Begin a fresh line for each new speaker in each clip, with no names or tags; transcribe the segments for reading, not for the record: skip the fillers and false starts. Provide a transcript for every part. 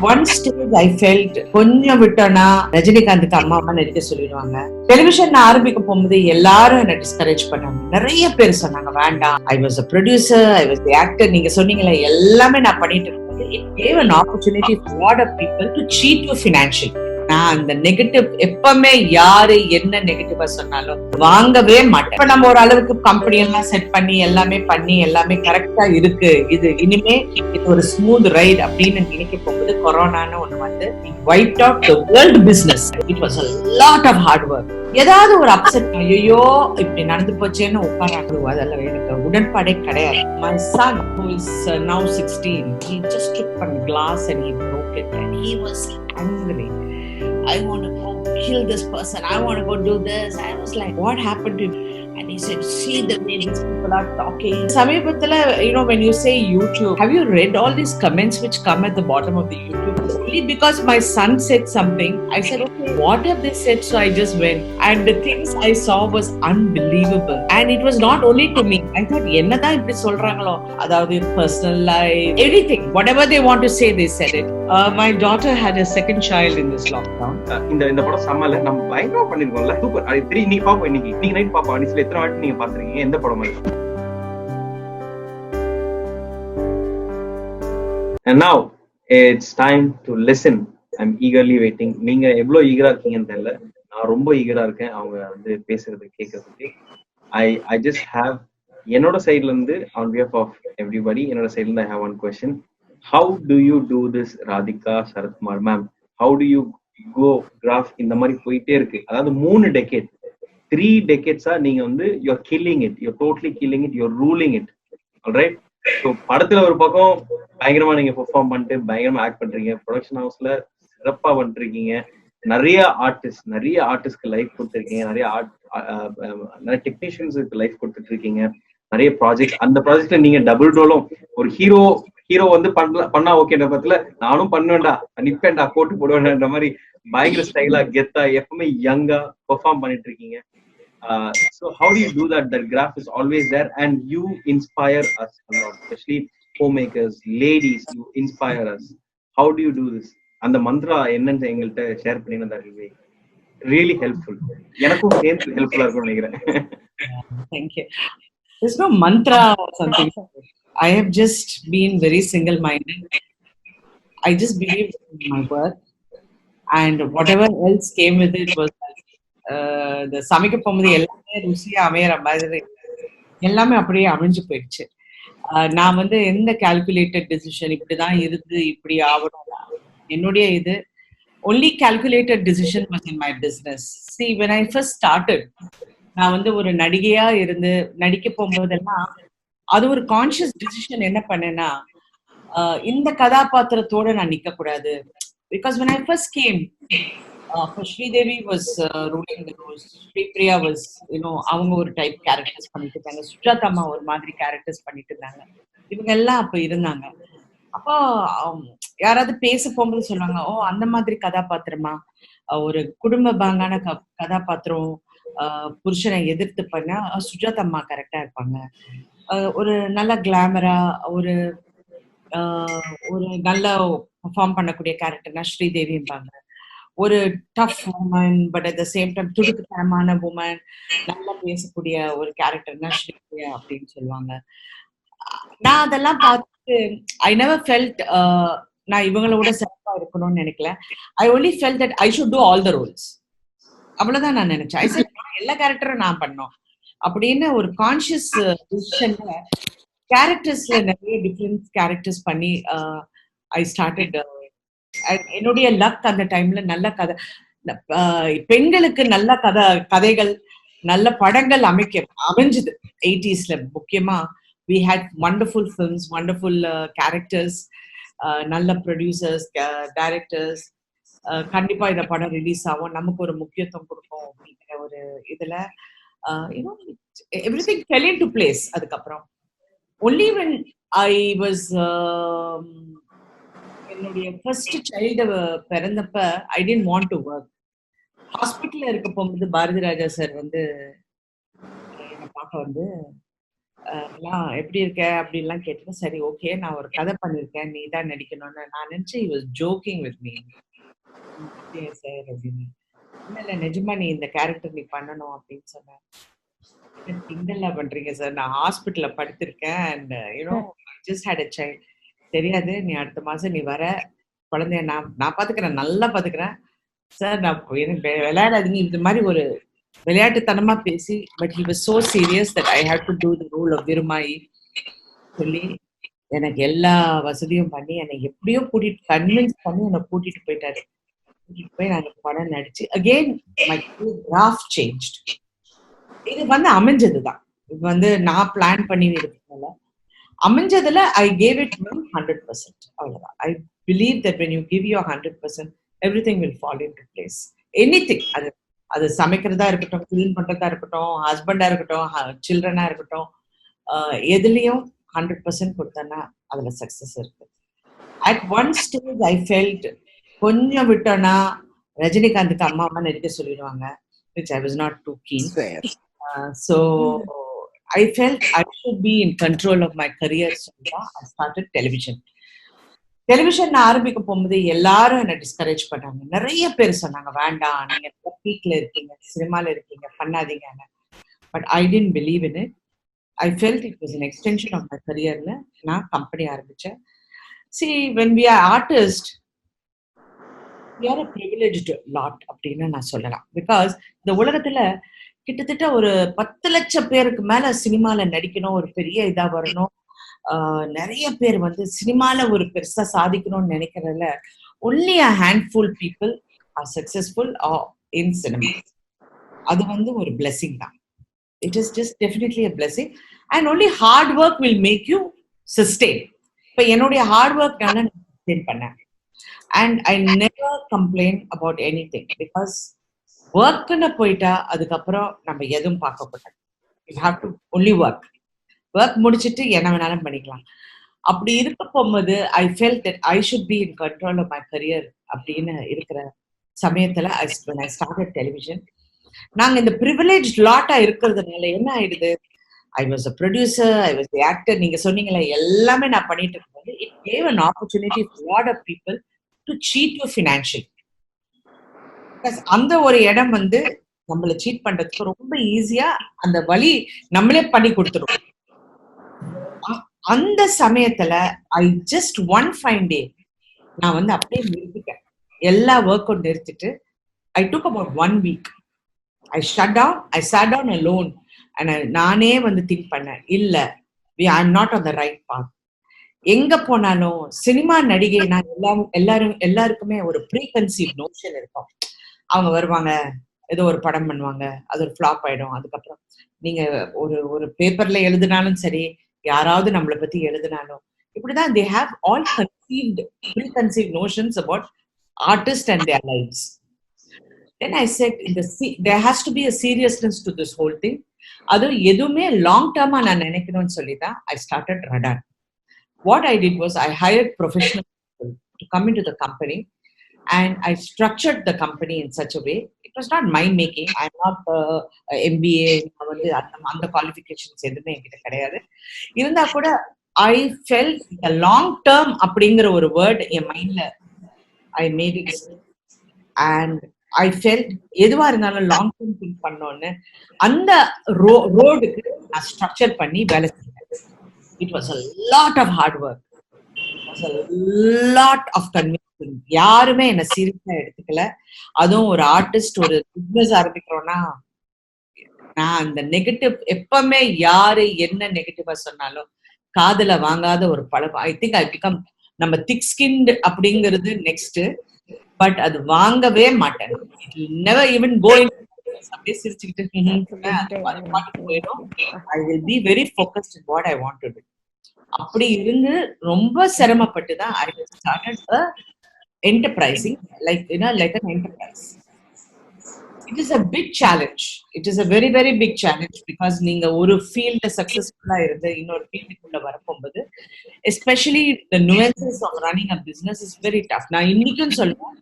one stage I felt கொஞ்சம் விட்டோன்னா ரஜினிகாந்துக்கு அம்மா நடிக்க சொல்லிடுவாங்க. டெலிவிஷன் ஆரம்பிக்க போகும்போது எல்லாரும் என்ன டிஸ்கரேஜ் பண்ணாங்க. நிறைய பேர் சொன்னாங்க வேண்டாம். I was a producer, I was the actor. நீங்க சொன்னீங்களே எல்லாமே நான் பண்ணிட்டு இருந்தேன். It gave an opportunity for a lot of people to cheat you financially. நான் அந்த நெகட்டிவ் எப்பவுமே யாரு என்ன நெகட்டிவா சொன்னாலும் வாங்கவே மாட்டேன். இப்ப நம்ம ஒரு அளவுக்கு கம்பெனி எல்லாம் செட் பண்ணி எல்லாமே கரெக்டா இருக்கு, இது இனிமே இது ஒரு ஸ்மூத் ரைட் அப்படின்னு நினைக்க போகும்போது கொரோனான்னு ஒண்ணு வந்து wiped out the world business. It was a lot of hard work. ஏதாவது ஒரு அப்செட், ஐயோ இப்படி நடந்து போச்சேன்னு உட்காராங்க, அதெல்லாம் எனக்கு உடன்பாடே கிடையாது. My son who is now 16, he just took one glass and he broke it and he was angry. I want to go kill this person. I want to go do this. I was like, what happened to you? And he said, see the way these people are talking. Sameepathila, when you say YouTube, have you read all these comments which come at the bottom of the YouTube? Only because my son said something, I said, okay, what have they said? So I just went. And the things I saw was unbelievable. And it was not only to me. I thought, ennada ipdi solrangalo? Adavadhu personal life, everything. Whatever they want to say, they said it. My daughter had a second child in this lockdown.
இந்த படம் சம்மல நம்ம பயங்கரமா பண்ணிருக்கோம்ல. Super. அது 3 நீ பாப்போம், இன்னைக்கு night பாப்போம். அனிஸ்ல எத்தனை வாட்டி நீங்க பாத்துறீங்க? எந்த படம் மாதிரி? And now it's time to listen. I'm eagerly waiting. நீங்க எவ்வளவு ஈகரா இருக்கீங்கன்னு தெரியல. நான் ரொம்ப ஈகரா இருக்கேன் அவங்க வந்து பேசுறது கேட்கறதுக்கு. I just have என்னோட சைடுல இருந்து on behalf of everybody, என்னோட சைடுல இருந்து I have one question. How do you do this, Radhika Sarathkumar ma'am? How do you go graph இந்த மாதிரி போயிட்டே இருக்கு? அதாவது 3 decade 3 decades நீங்க வந்து you're killing it, you're totally killing it, you're ruling it. Alright? So படத்துல ஒரு பக்கம் பயங்கரமா நீங்க பெர்ஃபார்ம் பண்ணிட்டு பயங்கரமா ஆக்ட் பண்றீங்க, ப்ரொடக்ஷன் ஹவுஸ்ல சிறப்பா பண்ணிருக்கீங்க, நிறைய ஆர்டிஸ்ட்க்கு லைஃப் கொடுத்துருக்கீங்க, நிறைய டெக்னீஷியன்ஸுக்கு லைஃப் கொடுத்துட்டு இருக்கீங்க, நிறைய ப்ராஜெக்ட். அந்த ப்ராஜெக்ட்ல நீங்க டபுள் ரோலும் ஒரு ஹீரோ வந்து பண்ணா ஓகேன்ற பத்தில நானும் பண்ணுவேன்டா, நிப்பேன்டா, போட்டு போடுவேன்ன்ற மாதிரி பயங்கர ஸ்டைலா கெத்தா எப்பவுமே யங்கா பெர்ஃபார்ம் பண்ணிட்டு இருக்கீங்க. So how do you do that? That graph is always there and you inspire us a lot, especially homemakers, ladies, you inspire us. How do you do this? அந்த மந்த்ரா என்னன்னு எங்கள்கிட்ட ஷேர் பண்ணினா that will be really helpful. எனக்கும் சேர்ந்து ஹெல்ப்ஃபுல்லா இருக்கும்னு நினைக்கிறேன்.
Thank you. There's no mantra or something. I have just been very single-minded. I just believed in my work, and whatever else came with it was the சமைக்க போகும்போது எல்லாமே ருசியா அமையற மாதிரி எல்லாமே அப்படியே அமைஞ்சு போயிடுச்சு. நான் வந்து எந்த கால்குலேட்டட் டிசிஷன் இப்படிதான் இருந்து இப்படி ஆகணும் என்னுடைய இது only calculated decision was in my business. See, when I first started, நான் வந்து ஒரு நடிகையா இருந்து நடிக்க போகும்போதெல்லாம் அது ஒரு கான்சியஸ் டிசிஷன் என்ன பண்ணேன்னா, இந்த கதாபாத்திரத்தோட நான் நிக்க கூடாது. Because when I first came, Sridevi was ruling the role. Sripriya was, அவங்க ஒரு டைப் கேரக்டர்ஸ் பண்ணிட்டு இருந்தாங்க, சுஜாதா ஒரு மாதிரி கேரக்டர்ஸ் பண்ணிட்டு இருந்தாங்க, இவங்க எல்லாம் அப்ப இருந்தாங்க. அப்போ யாராவது பேச போகும்போது சொல்லுவாங்க, ஓ அந்த மாதிரி கதாபாத்திரமா, ஒரு குடும்ப பாங்கான கதாபாத்திரம், புருஷனை எதிர்த்து பண்ண சுஜாதா அம்மா கரெக்டா இருப்பாங்க, ஒரு நல்ல கிளாமரா ஒரு நல்ல பெர்ஃபார்ம் பண்ணக்கூடிய கேரக்டர்னா ஸ்ரீதேவிம்பாங்க, ஒரு tough woman but at the same time துடுக்குத்தனமான உமன் நல்லா பேசக்கூடிய ஒரு கேரக்டர்னா ஸ்ரீபிரியா அப்படின்னு சொல்லுவாங்க. நான் அதெல்லாம் பார்த்து ஐ நெவர் ஃபெல்ட் நான் இவங்களோட சிறப்பா இருக்கணும்னு நினைக்கல. I only felt that I should do all the roles. அவ்வளவுதான் நான் நினைச்சேன். ஐ செட் எல்லா கேரக்டரும் நான் பண்ணோம் அப்படின்னு ஒரு கான்சியஸ் டிசிஷன்ல கேரக்டர்ஸ்ல நிறைய டிஃபரன்ஸ் கேரக்டர்ஸ் பண்ணி ஐ ஸ்டார்டட். என்னுடைய லக் அந்த டைம்ல நல்ல கதை, பெண்களுக்கு நல்ல கதைகள் நல்ல படங்கள் அமைஞ்சது 80s முக்கியமா. We had wonderful films, wonderful characters, நல்ல producers, directors. கண்டிப்பா இந்த படம் ரிலீஸ் ஆகும், நமக்கு ஒரு முக்கியத்துவம் கொடுக்கும் அப்படிங்கிற ஒரு இதுல everything fell into place. அதுக்கப்புறம் only when I was என்னுடைய ஃபர்ஸ்ட் சைல்டு பிறந்தப்ப I didn't want to work. ஹாஸ்பிட்டல்ல இருக்க போகும்போது பாரதி ராஜா சார் வந்து என்ன பார்க்க வந்து எல்லாம் எப்படி இருக்க அப்படின்லாம் கேட்டு, சரி ஓகே நான் ஒரு கதை பண்ணியிருக்கேன். நீ தான் நடிக்கணும்னு நான் நினைச்சேன். he was joking with me. அப்படியா சார் அப்படின்னு. இல்ல இல்ல நிஜமா நீ இந்த கேரக்டர் நீ பண்ணணும் அப்படின்னு சொன்னேன். கிண்டலா பண்றீங்க சார். நான் ஹாஸ்பிட்டல்ல படுத்திருக்கேன் and just had a child. தெரியாது நீ அடுத்த மாசம் நீ வர குழந்தைய நான் நான் பாத்துக்கிறேன் நல்லா பாத்துக்கிறேன் சார். நான் எனக்கு விளையாடாதீங்க இது மாதிரி ஒரு விளையாட்டுத்தனமா பேசி but he was so serious that I had to do the role of Virumayi சொல்லி எனக்கு எல்லா வசதியும் பண்ணி என்னை எப்படியோ கூட்டிட்டு கன்வின்ஸ் பண்ணி என்னை கூட்டிட்டு போயிட்டாரு. கூட்டிட்டு போய் நாங்க படம் நடிச்சு அகெயின் மை கிராஃப் சேஞ்ச்ட். இது அமைஞ்சதுதான். இது நான் பிளான் பண்ணி எடுத்ததுனால அமைஞ்சதுல ஐ கேவ் இட் 100%. அவ்வளவுதான். I believe that when you give your 100% everything will fall into place. Anything. அது சமைக்கிறதா இருக்கட்டும், கிளீன் பண்றதா இருக்கட்டும், ஹஸ்பண்டா இருக்கட்டும், சில்ட்ரனா இருக்கட்டும், எதுலயும் 100% கொடுத்தேன்னா அதுல சக்சஸ் இருக்கு. At one stage I felt கொஞ்சம் விட்டோன்னா ரஜினிகாந்துக்கு அம்மா அம்மா நடிக்க சொல்லிடுவாங்க, which I was not too keen. So I felt I should be in control of my career. So I started television. Television ஆரம்பிக்க போகும்போது எல்லாரும் என்ன டிஸ்கரேஜ் பண்ணாங்க. நிறைய பேர் சொன்னாங்க வேண்டாம் நீங்க பீக்ல இருக்கீங்க, சினிமால இருக்கீங்க, பண்ணாதீங்க. But I tent believe in it. I felt it was an extension of my career-னு நான் கம்பெனி ஆரம்பிச்சேன். See, when we are artists, we are a privileged lot அப்படின்னு நான் சொல்லலாம். பிகாஸ் இந்த உலகத்துல கிட்டத்தட்ட ஒரு 10 லட்சம் பேருக்கு மேல சினிமால நடிக்கணும், ஒரு பெரிய இதா வரணும், நிறைய பேர் சினிமால ஒரு பெருசா சாதிக்கணும்னு நினைக்கிறதுல only a handful people are successful in cinema. அது ஒரு blessing தான். It is just definitely a blessing and only hard work will make you sustain. இப்ப என்னுடைய hard work நான் sustain பண்ணேன் and I never complain about anything because workன்னு போயிட்டா அதுக்கப்புறம் நம்ம எதுவும் பார்க்க கூடாது. You have to only work முடிச்சிட்டு என்ன வேணாலும் பண்ணிக்கலாம். அப்படி இருக்க போகும்போது I felt that I should be in control of my career அப்படின்னு இருக்கிற சமயத்துல when I started television, நாங்க இந்த ப்ரிவிலேஜ் லாட்டா இருக்கிறதுனால என்ன ஆயிடுது, I was a producer, I was the actor, நீங்க சொன்னீங்களே எல்லாமே நான் பண்ணிட்டு இருக்கும்போது it gave an opportunity for a lot of people to cheat you financially. அந்த ஒரு இடம் நம்மள சீட் பண்றதுக்கு ரொம்ப ஈஸியா அந்த வழி நம்மளே பண்ணி கொடுத்துருவோம். அந்த சமயத்துல I just one fine day நான் அப்படியே நிறுத்திட்டேன். எல்லா ஒர்க்கும் நிறுத்திட்டு I took about 1 week. I shut down, I sat down alone and நானே திங்க் பண்ணேன், இல்ல I am not on the right path. எங்க போனாலும் சினிமா நடிகைனா எல்லாருக்குமே ஒரு ப்ரீ கன்சீவ் நோஷன் இருக்கும். அவங்க வருவாங்க, ஏதோ ஒரு படம் பண்ணுவாங்க, அது ஒரு ஃபிளாப் ஆயிடும். அதுக்கப்புறம் நீங்க ஒரு பேப்பர்ல எழுதினாலும் சரி, யாராவது நம்மளை பத்தி எழுதினாலும் இப்படிதான் they have all preconceived notions about artists and their lives. Then I said there has to be a seriousness to this whole thing. அது எதுவுமே லாங் டர்மா நான் நினைக்கணும்னு சொல்லிதான் I started Radar. What I did was I hired professional people to come into the company and I structured the company in such a way. It was not my making. I'm not MBA, அந்த qualifications எதுவுமே என்கிட்ட கிடையாது. இருந்தா கூட I felt the long term அப்படிங்கிற ஒரு word என் மைண்ட்ல I made it and I felt எதுவா இருந்தாலும் லாங் டர்ம் திங்க் பண்ணோன்னு அந்த ரோடுக்கு நான் ஸ்ட்ரக்சர் பண்ணி வேலை செஞ்சேன். It was a lot of hard work. It was a lot of convincing. யாருமே என்ன சீரியஸா எடுத்துக்கல. அதுவும் ஒரு ஆர்டிஸ்ட், ஒரு பிசினஸ் ஆரம்பிக்கிறோம்னா நான் அந்த நெகட்டிவ் எப்பவுமே யாரு என்ன நெகட்டிவா சொன்னாலும் காதுல வாங்காத ஒரு பழக்கம். ஐ திங்க் ஐ பிகம் நம்ம திக் ஸ்கின்ட் அப்படிங்கிறது நெக்ஸ்ட், பட் அது வாங்கவே மாட்டேன். நெவர் ஈவன் கோயிங் அப்படியே சிரிச்சுக்கிட்டு போயிடும். I will be very focused in what I want to to. அப்படி இருந்து ரொம்ப சிரமப்பட்டு தான் I started enterprising, like like an enterprise. It is a big challenge. It is a very very big challenge because நீங்க ஒரு ஃபீல்ட்ல சக்சஸ்ஃபுல்லா இருந்து இன்னொரு ஃபீல்டுக்குள்ள வரப்போகும்போது especially the nuances of running a business is very tough. நான் இன்னைக்கும் சொல்றேன்,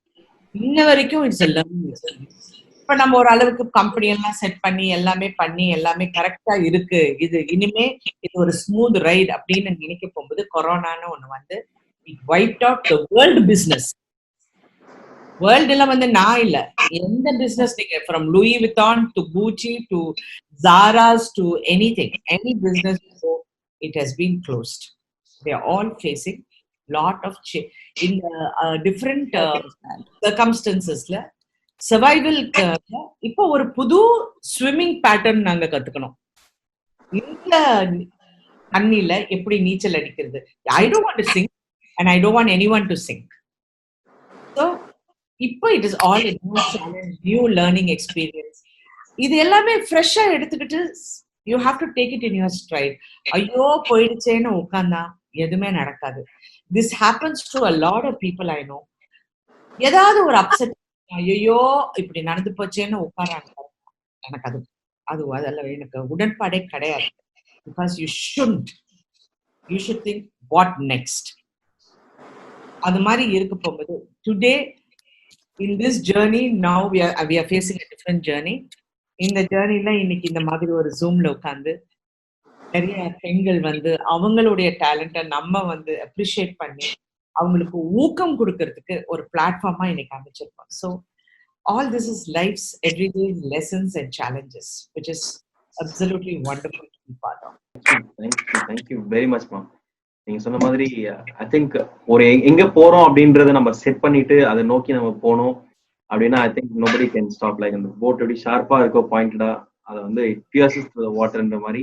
இன்ன வரைக்கும் it's a learning experience. இப்ப நம்ம ஒரு அளவுக்கு கம்பெனி எல்லாம் செட் பண்ணி எல்லாமே கரெக்டா இருக்கு, இது இனிமே இது ஒரு ஸ்மூத் ரைட் அப்படின்னு நினைக்க போகும்போது கொரோனான்னு ஒண்ணு வந்து it wiped out the world business. வேர்ல்டுல வந்து நான் இல்ல, எந்த பிசினஸ் நீங்க from Louis Vuitton to Gucci to Zara's to any business it has been closed. They are all facing lot of in different circumstances. Survival இப்போ ஒரு புது swimming pattern நாங்க கத்துக்கணும். இந்த தண்ணியில எப்படி நீச்சல் அடிக்கிறது. I don't want to sink and I don't want anyone to sink. So இப்போ it is all new challenge, new learning experience. இது எல்லாமே ஃப்ரெஷ்ஷா எடுத்துக்கிட்டு you have to take it in your stride. ஐயோ போயிடுச்சேன்னு உட்கார்ந்தா எதுவுமே நடக்காது. This happens to a lot of people I know. ஏதாவது ஒரு அப்செட், ஐயோ இப்படி நடந்து போச்சேன்னு உட்காராங்க. எனக்கு அதெல்லாம் எனக்கு உடன்பாடே கிடையாது. Because you should think what next. அது மாதிரி இருக்க போகும்போது today in this journey now we are facing a different journey. இந்த ஜேர்னில இன்னைக்கு இந்த மாதிரி ஒரு ஜூம்ல உட்கார்ந்து நிறைய பெண்கள் வந்து அவங்களுடைய டேலண்ட்டை நம்ம வந்து அப்ரிஷியேட் பண்ணி அவங்களுக்கு ஊக்கம் கொடுக்கறதுக்கு ஒரு பிளாட்ஃபார்மா இன்னைக்கு அமைச்சிருக்கோம். So all this is life's everyday lessons and challenges which is absolutely wonderful to be part of.
Thank you very much ma'am. நீங்க சொன்ன மாதிரி ஐ திங்க் ஒரு எங்க போறோம் அப்படின்றத நம்ம செட் பண்ணிட்டு அதை நோக்கி நம்ம போனோம் அப்படின்னா I think nobody can stop. Like அந்த போட் எப்படி ஷார்ப்பா இருக்கோ பாயிண்டடா அதை வந்து இட் பியர்சஸ் த்ரூ தி வாட்டர்ன்ற மாதிரி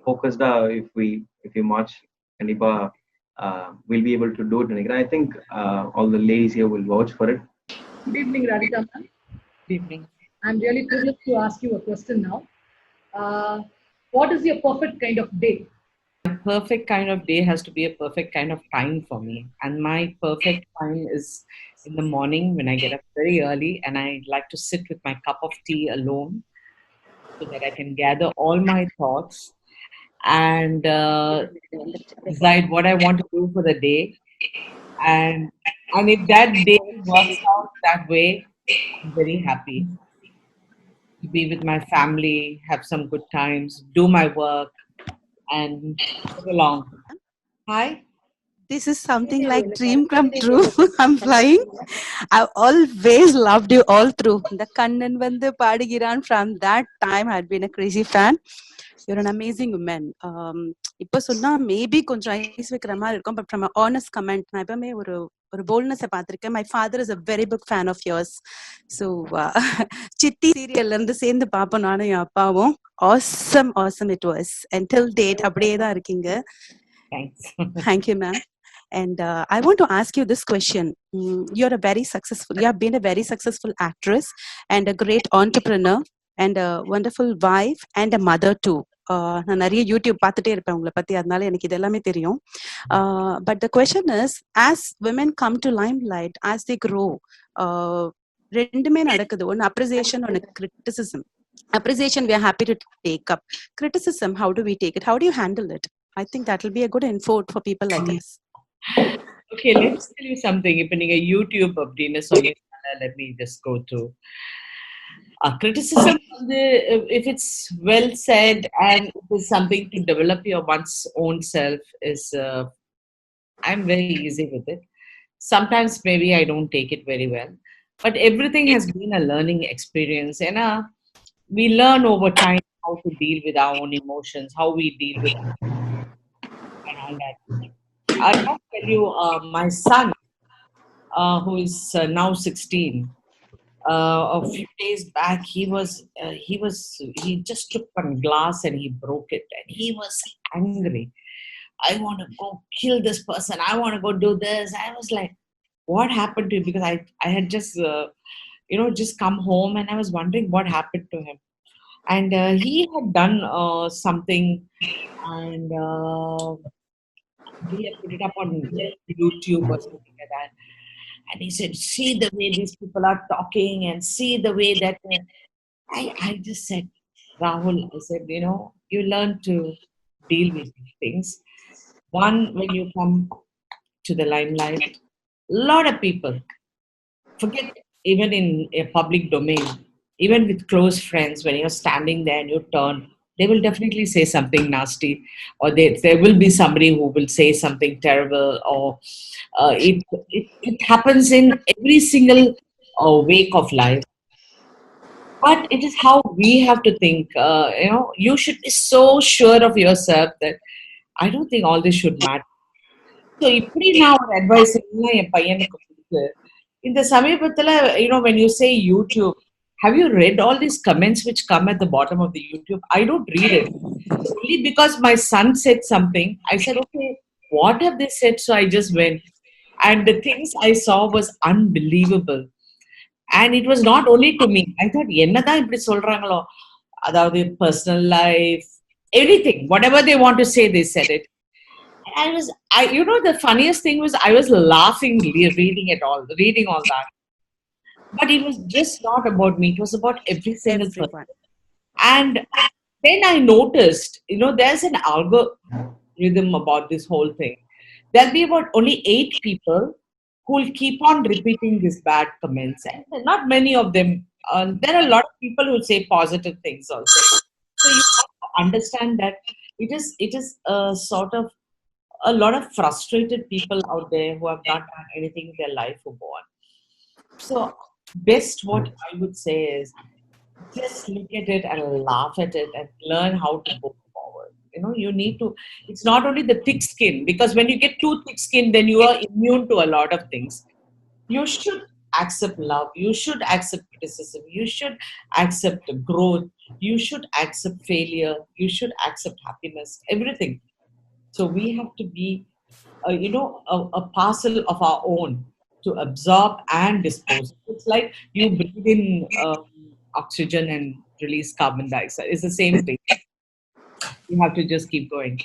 ஃபோக்கஸ்டா இஃப் யூ மார்ச் கண்டிப்பா will be able to do it நினைக்கிறேன். I think all the ladies here will watch for it.
Good evening, Radhika ma'am.
Good evening.
I'm really privileged to ask you a question now. What is your perfect kind of day?
Perfect kind of day has to be a perfect kind of time for me, and my perfect time is in the morning when I get up very early and I like to sit with my cup of tea alone so that I can gather all my thoughts and decide what I want to do for the day, and if that day works out that way, I'm very happy to be with my family, have some good times, do my work and go along. Hi.
This is something like dream come true. I'm flying. I've always loved you all through. The Kannan Vandu Padigiran, from that time I had been a crazy fan. You're an amazing woman. இப்போ சொன்னா maybe கொஞ்சம் ice வைக்கிற மாதிரி இருக்கும், but from honest comment நான் எப்பவுமே ஒரு போல்ட்னஸை பார்த்திருக்கேன். My father is a very big fan of yours. So சித்தி சீரியல்ல இருந்து சேர்ந்து பார்ப்போம் நானும் என் அப்பாவும். Awesome it was. Until date அப்படியே தான் இருக்கீங்க. Thank you ma'am. And I want to ask you this question. You have been a very successful actress and a great entrepreneur and a wonderful wife and a mother too. நான் நிறைய YouTube பார்த்துட்டே இருப்பேன் உங்களை பத்தி, அதனால எனக்கு இது எல்லாமே தெரியும். But the question is, as women come to Lime light, as they grow, ரெண்டுமே நடக்குது. ஒன்னு அப்ரிசியேஷன், ஒன்னு criticism. Appreciation we are happy to take up. Criticism, how do we take it? How do you handle it? I think that will be a good info for people like us.
Okay, let's tell you something. If you YouTube அப்படினு சொன்னீங்க, let me just go through. Criticism, if it's well said and it is something to develop your one's own self, is I'm very easy with it. Sometimes maybe I don't take it very well, but everything has been a learning experience, and we learn over time how to deal with our own emotions, how we deal with it, and all that. I'll tell you, my son, who is now 16, a few days back, he just took one glass and he broke it, and he was angry. I want to go kill this person. I want to go do this. I was like, what happened to him? Because I had just, just come home, and I was wondering what happened to him. And he had done something, and he had put it up on YouTube or something like that. And he said, see the way these people are talking, and see the way that I just said, Rahul, I said, you learn to deal with these things. One, when you come to the limelight, a lot of people, forget even in a public domain, Even with close friends, when you're standing there and you turn, they will definitely say something nasty, or there will be somebody who will say something terrible, or it happens in every single wake of life. But it is how we have to think. You should be so sure of yourself that I don't think all this should matter. So இப்படி நான் ஒரு advice என் பையனுக்கு கொடுத்து இந்த சமீபத்துல when you say YouTube, have you read all these comments which come at the bottom of the YouTube? I don't read it. Only because my son said something, I said, okay, what have they said? So I just went. And the things I saw was unbelievable. And it was not only to me. I thought, என்னதான் இப்படி சொல்றாங்களோ, அதாவது personal life, everything, whatever they want to say, they said it. The funniest thing was I was laughing reading all that. But it was just not about me. It was about every single person.
Everyone.
And then I noticed, there's an algorithm about this whole thing. There'll be about only 8 people who will keep on repeating these bad comments. And not many of them. There are a lot of people who say positive things also. So you have to understand that it is a sort of a lot of frustrated people out there who have not done anything in their life who go on. So, best what I would say is just look at it and laugh at it and learn how to go forward. You need to, it's not only the thick skin, because when you get too thick skin, then you are immune to a lot of things. You should accept love. You should accept criticism. You should accept growth. You should accept failure. You should accept happiness, everything. So we have to be, a parcel of our own to absorb and dispose. It's like you breathe in oxygen and release carbon dioxide. It's the same thing. You have to just keep going.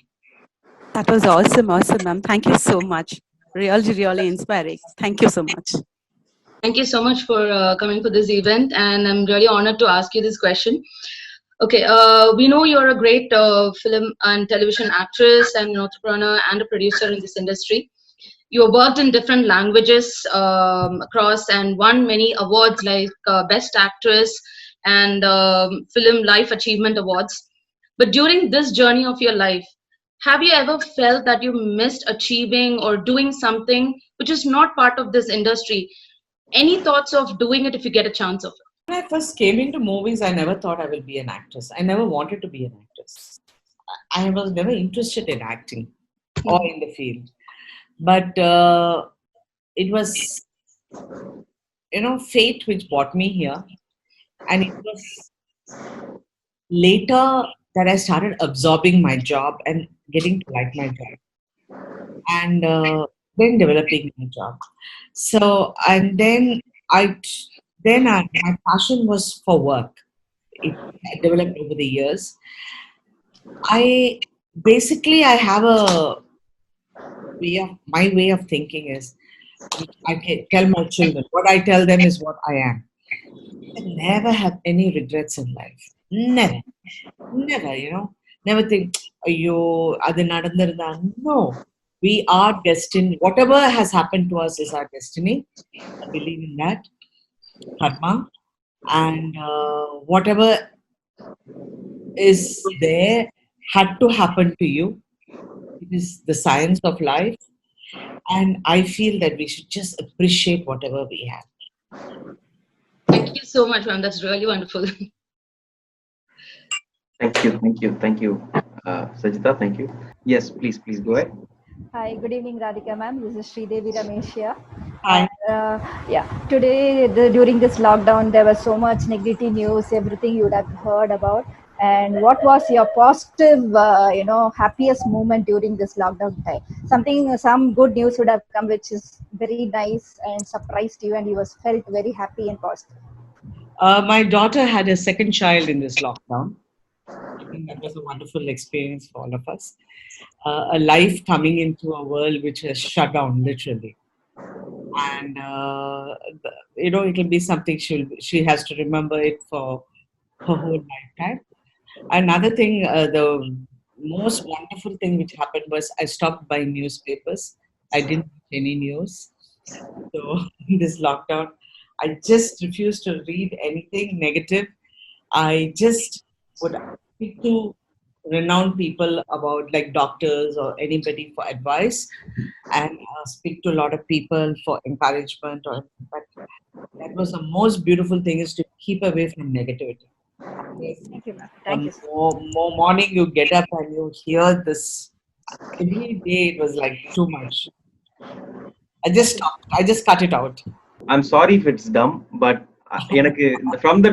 That was awesome, ma'am. Thank you so much. Really, really inspiring. Thank you so much.
Thank you so much for coming for this event, and I'm really honored to ask you this question. Okay, we know you're a great film and television actress and an entrepreneur and a producer in this industry. You have worked in different languages across and won many awards like Best Actress and Film Life Achievement Awards. But during this journey of your life, have you ever felt that you missed achieving or doing something which is not part of this industry? Any thoughts of doing it if you get a chance of it?
When I first came into movies, I never thought I will be an actress. I never wanted to be an actress. I was never interested in acting or in the field. But it was, fate which brought me here. And it was later that I started absorbing my job and getting to like my job. And then developing my job. So, and then my passion was for work. It developed over the years. I have my way of thinking is, I can tell my children, what I tell them is what I am. I never have any regrets in life. Never. Never think, adu nadandirundha. No. We are destined. Whatever has happened to us is our destiny. I believe in that. Karma. And whatever is there had to happen to you. It is the science of life. And I feel that we should just appreciate whatever we have.
Thank you so much, ma'am. That's really wonderful.
Thank you. Sajita, thank you. Yes, please go ahead.
Hi, good evening, Radhika ma'am. This is Sridevi Ramesh here.
Hi.
Today during this lockdown, there was so much negative news, everything you would have heard about. And what was your positive, happiest moment during this lockdown time? Some good news would have come, which is very nice and surprised you, and you was felt very happy and positive.
My daughter had a second child in this lockdown. I think that was a wonderful experience for all of us. A life coming into a world which has shut down literally, and it will be something she has to remember it for her whole lifetime. Another thing, the most wonderful thing which happened was I stopped buying newspapers. I didn't read any news. So in this lockdown, I just refused to read anything negative. I just would speak to renowned people about like doctors or anybody for advice, and speak to a lot of people for encouragement. But that was the most beautiful thing, is to keep away from negativity. Otherwise,
Thank you, ma'am.
the
Thank you.
more morning you get up and you hear this every day, it was like too much. I just stopped. I just cut it out.
I'm sorry if it's dumb, but எனக்கு from the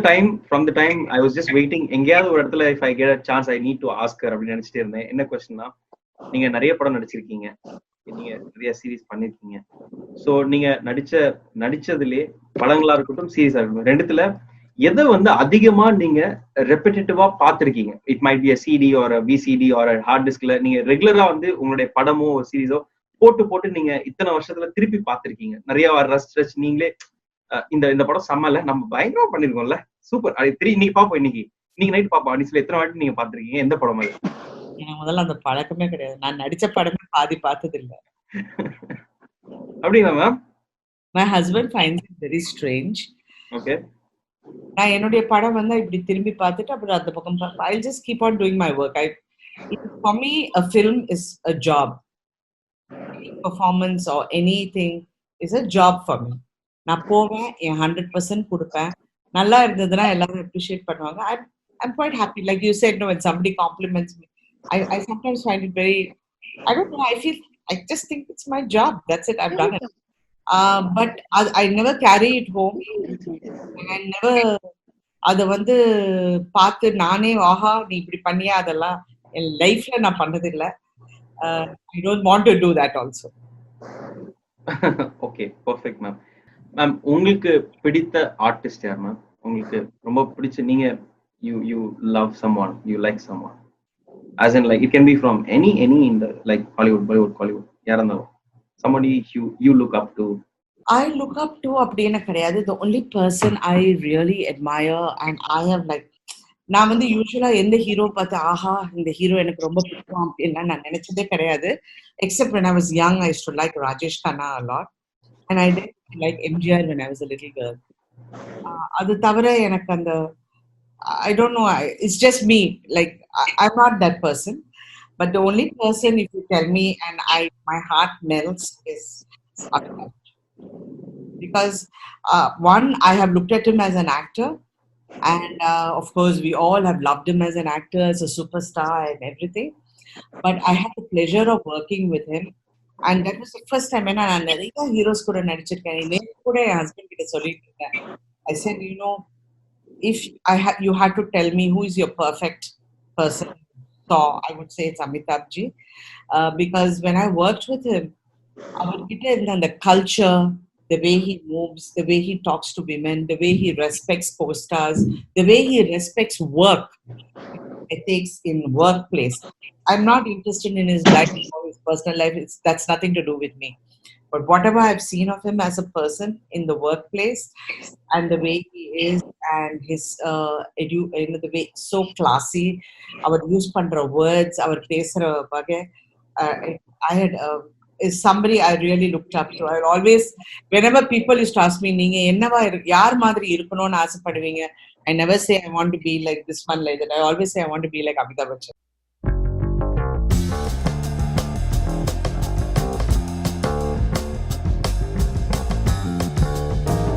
time I was just waiting, எங்கேயாவது ஒரு இடத்துல if I get a chance I need to ask her அப்படின்னு நினைச்சிட்டே இருந்தேன். என்ன கொஸ்டின்னா, நீங்க நிறைய படம் நடிச்சிருக்கீங்க, நீங்க நிறைய சீரீஸ் பண்ணிருக்கீங்க. சோ நீங்க நடிச்சதுலயே படங்களா இருக்கட்டும் சீரீஸா இருக்கட்டும், ரெண்டுத்துல எதை வந்து அதிகமா நீங்க ரெப்பிட்டேட்டிவா பார்த்திருக்கீங்க? It might be a CD or a VCD or a hard டிஸ்க்ல நீங்க ரெகுலரா வந்து உங்களுடைய படமோ ஒரு சீரீஸோ போட்டு நீங்க இத்தனை வருஷத்துல திருப்பி பார்த்திருக்கீங்க, நிறைய ரச் நீங்களே இந்த படம் செம்மல, நம்ம பயங்கரமா பண்ணிருக்கோம்ல, சூப்பர், அது இன்னைக்கு பாப்போம், இன்னைக்கு நைட் பாப்போம் அப்படின்னு எத்தனை வாட்டி நீங்க பாத்திருக்கீங்க? எந்த படம் அது?
எனக்கு முதல்ல அந்த பழக்கமே கிடையாது. நான் நடிச்ச படமே பாதி பார்த்தது இல்ல.
அப்படிங்களா ma'am?
My husband finds it very strange.
Okay.
நான் என்னுடைய படம் வந்து இப்படி திரும்பி பார்த்துட்டு அப்புறம் அந்த பக்கம் I'll just keep on doing my work. For me, a film is a job. Any performance or anything is a job for me. நான் போவேன், என் 100% கொடுப்பேன். நல்லா இருந்ததுன்னா எல்லாரும் appreciate பண்ணுவாங்க. I'm quite happy. Like you said, no, when somebody compliments me, I sometimes find it very, I don't know, I just think it's my job. That's it, I've done it. But I never carry it home. I never அதை வந்து பார்த்து நானே ஆஹா நீ இப்படி பண்ணியா, அதெல்லாம் என் லைஃப்ல நான் பண்ணதில்லை. I don't want to do that also.
Okay, perfect ma'am. Ma'am, உங்களுக்கு பிடித்த ஆர்டிஸ்ட் யார் மேம்? உங்களுக்கு ரொம்ப பிடிச்ச, நீங்க you love someone, you like someone, as in like it can be from any in the like Hollywood, Bollywood, Collywood, யாரா இருந்தாலும், somebody you look up to.
I look up to அப்படின்னு கிடையாது. The only person I really admire and I have like, நான் வந்து யூஸ்வலா எந்த hero பார்த்து ஆஹா இந்த ஹீரோ எனக்கு ரொம்ப பிடிக்கும் அப்படின்னா நான் நினைச்சதே கிடையாது. Except when I was young, I used to like Rajesh Khanna a lot, and I did like MGR when I was a little girl. அது தவிர எனக்கு அந்த I don't know, it's just me, like I'm not that person. But the only person, if you tell me and my heart melts, is Akash. Because one, I have looked at him as an actor, and of course we all have loved him as an actor, as a superstar and everything. But I had the pleasure of working with him, and that was the first time when I நிறைய heroes கூட நடிச்சிருக்கேன். நேத்து கூட என் husband கிட்ட சொல்லிட்டு இருக்கேன். I said, you know, if you had to tell me who is your perfect person, so I would say it's Amitabh Ji, because when I worked with him, அவர்கிட்ட இருந்த அந்த culture, the way he moves, the way he talks to women, the way he respects co-stars, the way he respects work, ethics in workplace. I'm not interested in his life or his personal life. That's nothing to do with me. But whatever I've seen of him as a person in the workplace, and the way he is, and his the way so classy, our use பண்ற words, our பேசுற வகை, I had is somebody I really looked up to. I always, whenever people used to ask me, நீங்க என்னவா யார் மாதிரி இருக்கணும்னு ஆசைப்படுவீங்க, I never say I want to be like this one, like that. I always say I want to be like Amitabh Bachchan.